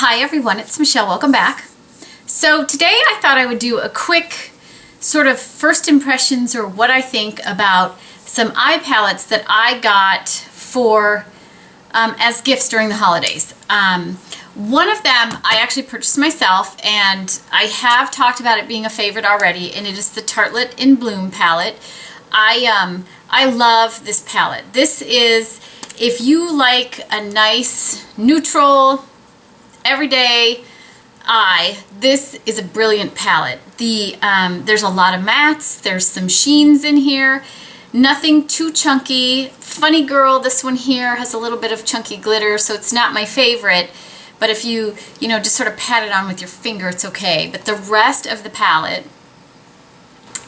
Hi everyone, it's Michelle. Welcome back. So today I thought I would do a quick sort of first impressions or what I think about some eye palettes that I got for as gifts during the holidays. One of them I actually purchased myself, and I have talked about it being a favorite already, and it is the Tartlet in Bloom palette. I love this palette. This is, if you like a nice neutral everyday eye, this is a brilliant palette. There's a lot of mattes, there's some sheens in here, nothing too chunky. Funny Girl, this one here has a little bit of chunky glitter, so it's not my favorite, but if you just sort of pat it on with your finger, it's okay. But the rest of the palette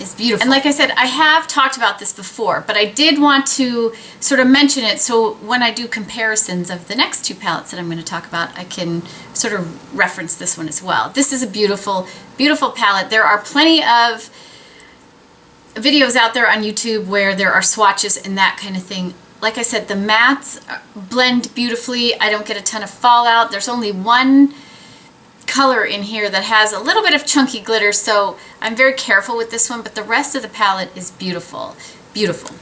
is beautiful. And like I said, I have talked about this before, but I did want to sort of mention it so when I do comparisons of the next two palettes that I'm going to talk about, I can sort of reference this one as well. This is a beautiful, beautiful palette. There are plenty of videos out there on YouTube where there are swatches and that kind of thing. Like I said, the mattes blend beautifully. I don't get a ton of fallout. There's only one color in here that has a little bit of chunky glitter, so I'm very careful with this one, but the rest of the palette is beautiful. Beautiful.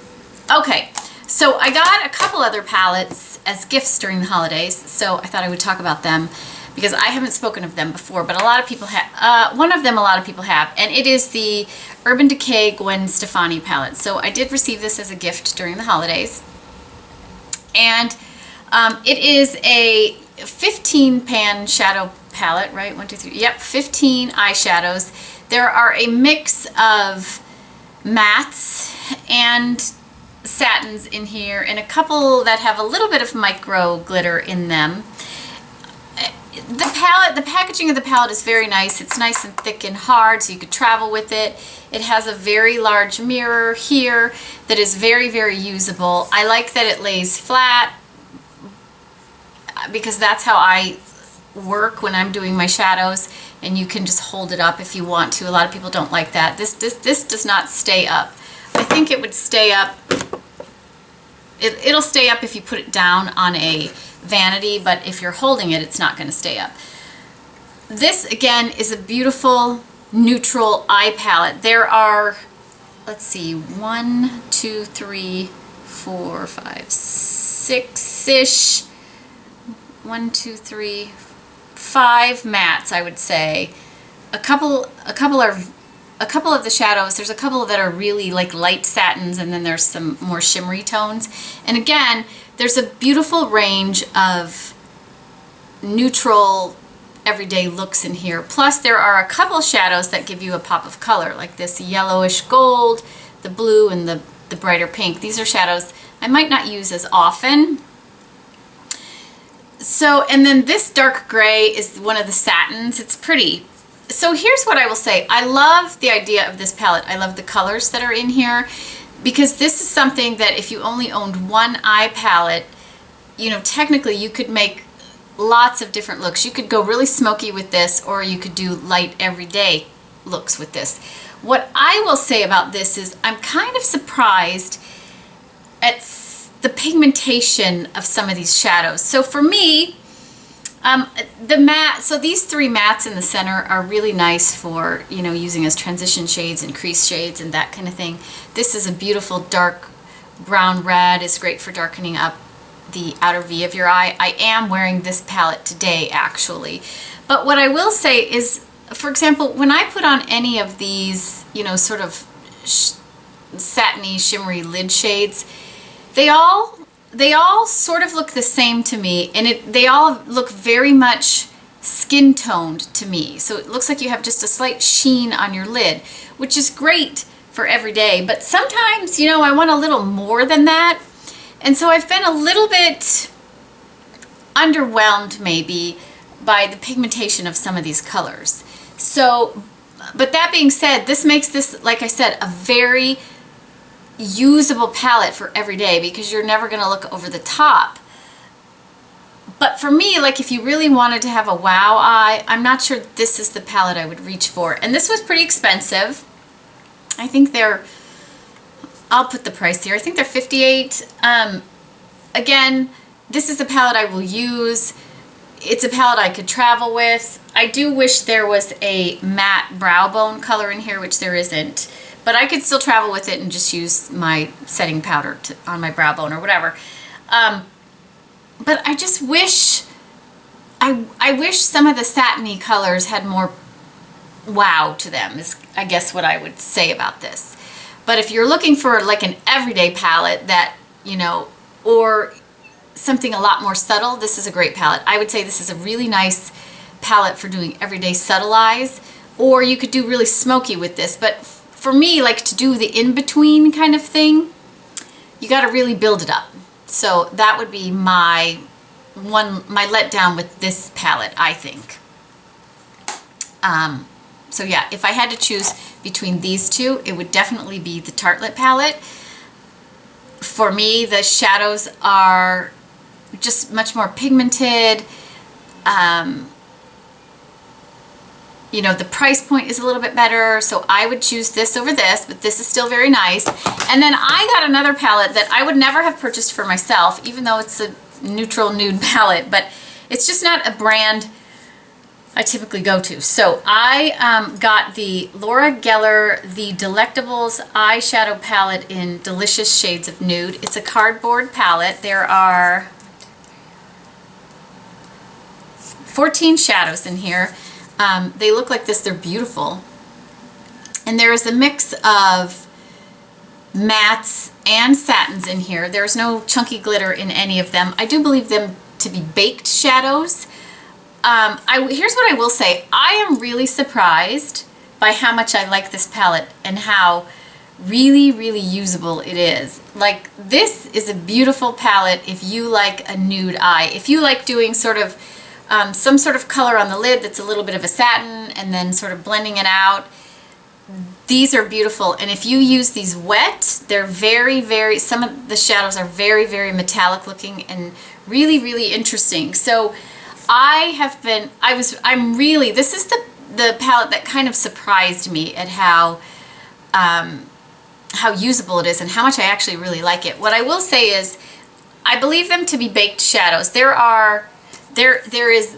Okay, so I got a couple other palettes as gifts during the holidays, so I thought I would talk about them because I haven't spoken of them before, but a lot of people have. One of them a lot of people have, and it is the Urban Decay Gwen Stefani palette. So I did receive this as a gift during the holidays, and it is a 15 pan shadow palette, right? 1, 2, 3. Yep, 15 eyeshadows. There are a mix of mattes and satins in here, and a couple that have a little bit of micro glitter in them. The packaging of the palette is very nice. It's nice and thick and hard, so you could travel with it. It has a very large mirror here that is very, very usable. I like that it lays flat because that's how I work when I'm doing my shadows, and you can just hold it up if you want to. A lot of people don't like that. This does not stay up. I think it would stay up. It'll stay up if you put it down on a vanity, but if you're holding it, it's not going to stay up. This again is a beautiful neutral eye palette. There are, let's see, 1, 2, 3, 4, 5, 6-ish. 1, 2, 3, 5 mattes, I would say. A couple of the shadows. There's a couple that are really like light satins, and then there's some more shimmery tones. And again, there's a beautiful range of neutral everyday looks in here. Plus there are a couple shadows that give you a pop of color, like this yellowish gold, the blue, and the brighter pink. These are shadows I might not use as often. So, and then this dark gray is one of the satins. It's pretty. So here's what I will say. I love the idea of this palette. I love the colors that are in here, because this is something that if you only owned one eye palette, technically you could make lots of different looks. You could go really smoky with this, or you could do light everyday looks with this. What I will say about this is I'm kind of surprised at the pigmentation of some of these shadows. So for me, the matte, so these 3 mattes in the center are really nice for, using as transition shades and crease shades and that kind of thing. This is a beautiful dark brown red. It's great for darkening up the outer V of your eye. I am wearing this palette today, actually. But what I will say is, for example, when I put on any of these, sort of satiny, shimmery lid shades, they all sort of look the same to me, and they all look very much skin toned to me. So it looks like you have just a slight sheen on your lid, which is great for every day. But sometimes, I want a little more than that. And so I've been a little bit underwhelmed maybe by the pigmentation of some of these colors. So, but that being said, this makes this, like I said, a very usable palette for every day, because you're never going to look over the top. But for me, like if you really wanted to have a wow eye, I'm not sure this is the palette I would reach for. And this was pretty expensive. I think I'll put the price here. I think they're $58. Again, this is a palette I will use it's a palette I could travel with. I do wish there was a matte brow bone color in here, which there isn't. But I could still travel with it and just use my setting powder on my brow bone or whatever. But I just wish, I wish some of the satiny colors had more wow to them, is I guess what I would say about this. But if you're looking for like an everyday palette that, you know, or something a lot more subtle, this is a great palette. I would say this is a really nice palette for doing everyday subtle eyes, or you could do really smoky with this. But for me, like to do the in-between kind of thing, you got to really build it up. So that would be my letdown with this palette, I think. So yeah, if I had to choose between these two, it would definitely be the Tartlet palette. For me, the shadows are just much more pigmented. You know, the price point is a little bit better, so I would choose this over this, but this is still very nice. And then I got another palette that I would never have purchased for myself, even though it's a neutral nude palette, but it's just not a brand I typically go to. So I got the Laura Geller, the Delectables eyeshadow palette in Delicious Shades of Nude. It's a cardboard palette. There are 14 shadows in here. They look like this, they're beautiful. And there is a mix of mattes and satins in here. There's no chunky glitter in any of them. I do believe them to be baked shadows. Here's what I will say. I am really surprised by how much I like this palette and how really, really usable it is. Like, this is a beautiful palette if you like a nude eye. If you like doing sort of some sort of color on the lid that's a little bit of a satin and then sort of blending it out, these are beautiful. And if you use these wet, they're very, very, some of the shadows are very, very metallic looking and really, really interesting. So I'm really, this is the palette that kind of surprised me at how usable it is and how much I actually really like it. What I will say is, I believe them to be baked shadows. There is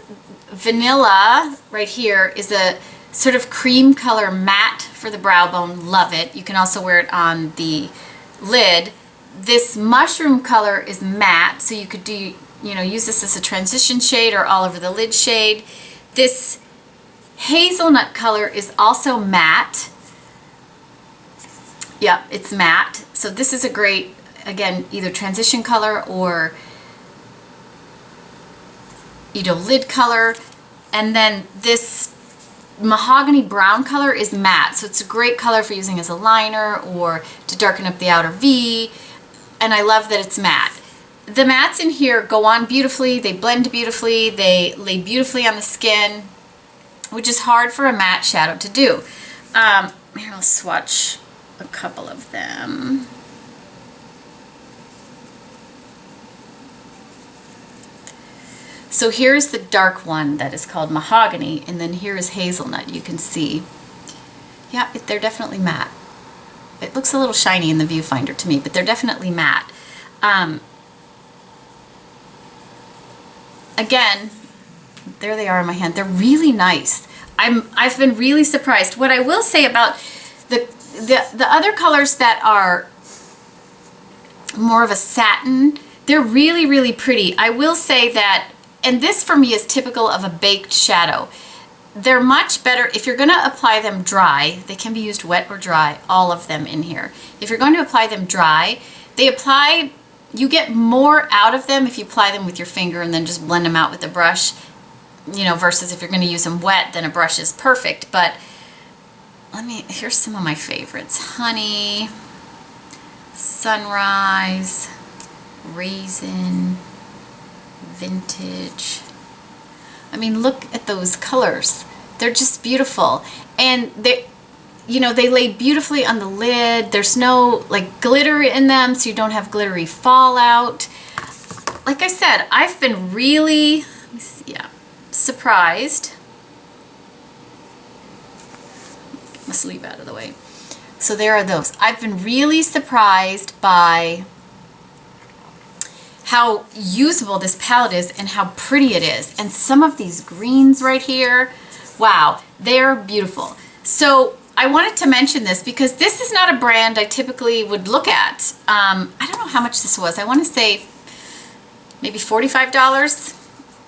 vanilla right here, is a sort of cream color matte for the brow bone. Love it. You can also wear it on the lid. This mushroom color is matte, so you could do, you know, use this as a transition shade or all over the lid shade. This hazelnut color is also matte. Yep, it's matte. So this is a great, again, either transition color or, you know, lid color. And then this mahogany brown color is matte. So it's a great color for using as a liner or to darken up the outer V. And I love that it's matte. The mattes in here go on beautifully, they blend beautifully, they lay beautifully on the skin, which is hard for a matte shadow to do. Here, I'll swatch a couple of them. So here's the dark one that is called Mahogany, and then here is Hazelnut. You can see, yeah, they're definitely matte. It looks a little shiny in the viewfinder to me, but they're definitely matte. Again, there they are in my hand. They're really nice. I've been really surprised. What I will say about the other colors that are more of a satin, they're really, really pretty. I will say that, and this for me is typical of a baked shadow. They're much better if you're going to apply them dry. They can be used wet or dry, all of them in here. If you're going to apply them dry, you get more out of them if you apply them with your finger and then just blend them out with a brush, you know, versus if you're going to use them wet, then a brush is perfect. But here's some of my favorites. Honey, Sunrise, Raisin, Vintage. I mean, look at those colors. They're just beautiful. And they lay beautifully on the lid. There's no like glitter in them, so you don't have glittery fallout. Like I said, I've been really, surprised. My sleeve out of the way. So there are those. I've been really surprised by how usable this palette is and how pretty it is. And some of these greens right here, wow, they're beautiful. So I wanted to mention this because this is not a brand I typically would look at. I don't know how much this was. I want to say maybe $45.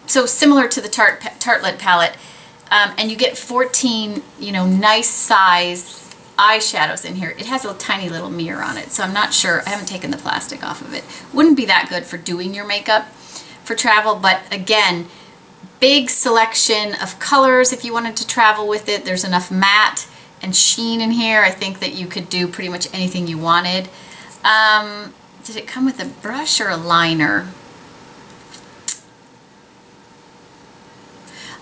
So similar to the Tartlet palette. And you get 14, you know, nice size eyeshadows in here. It has a tiny little mirror on it, so I'm not sure. I haven't taken the plastic off of it. Wouldn't be that good for doing your makeup for travel, but again, big selection of colors if you wanted to travel with it. There's enough matte and sheen in here. I think that you could do pretty much anything you wanted. Did it come with a brush or a liner?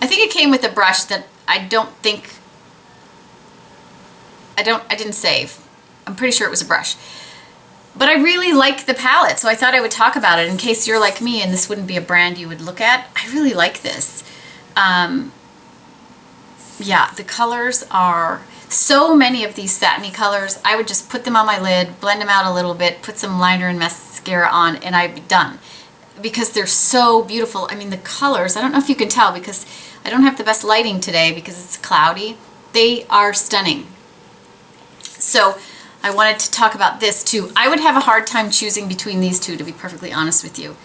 I think it came with a brush that I didn't save. I'm pretty sure it was a brush. But I really like the palette, so I thought I would talk about it in case you're like me and this wouldn't be a brand you would look at. I really like this. Yeah, the colors are so many of these satiny colors. I would just put them on my lid, blend them out a little bit, put some liner and mascara on, and I'd be done. Because they're so beautiful. I mean, the colors, I don't know if you can tell because I don't have the best lighting today because it's cloudy. They are stunning. So I wanted to talk about this too. I would have a hard time choosing between these two, to be perfectly honest with you.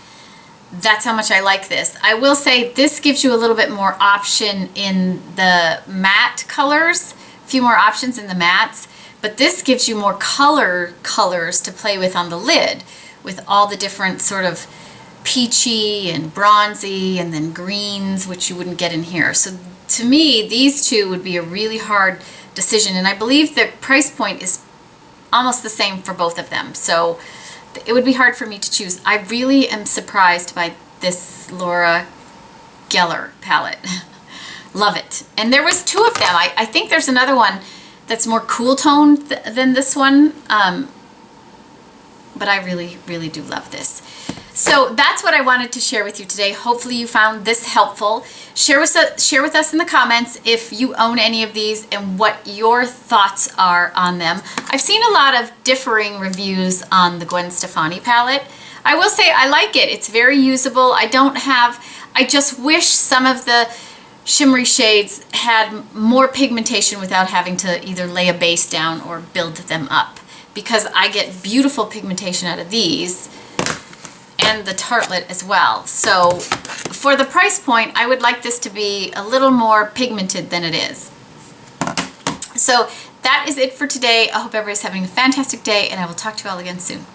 That's how much I like this. I will say this gives you a little bit more option in the matte colors, a few more options in the mattes, but this gives you more colors to play with on the lid with all the different sort of peachy and bronzy and then greens, which you wouldn't get in here. So to me, these two would be a really hard decision, and I believe the price point is almost the same for both of them, so it would be hard for me to choose. I really am surprised by this Laura Geller palette. Love it. And there was two of them. I think there's another one that's more cool toned than this one, but I really, really do love this. So that's what I wanted to share with you today. Hopefully you found this helpful. Share with us in the comments if you own any of these and what your thoughts are on them. I've seen a lot of differing reviews on the Gwen Stefani palette. I will say I like it. It's very usable. I just wish some of the shimmery shades had more pigmentation without having to either lay a base down or build them up, because I get beautiful pigmentation out of these and the Tartlet as well. So for the price point, I would like this to be a little more pigmented than it is. So that is it for today. I hope everybody's having a fantastic day, and I will talk to you all again soon.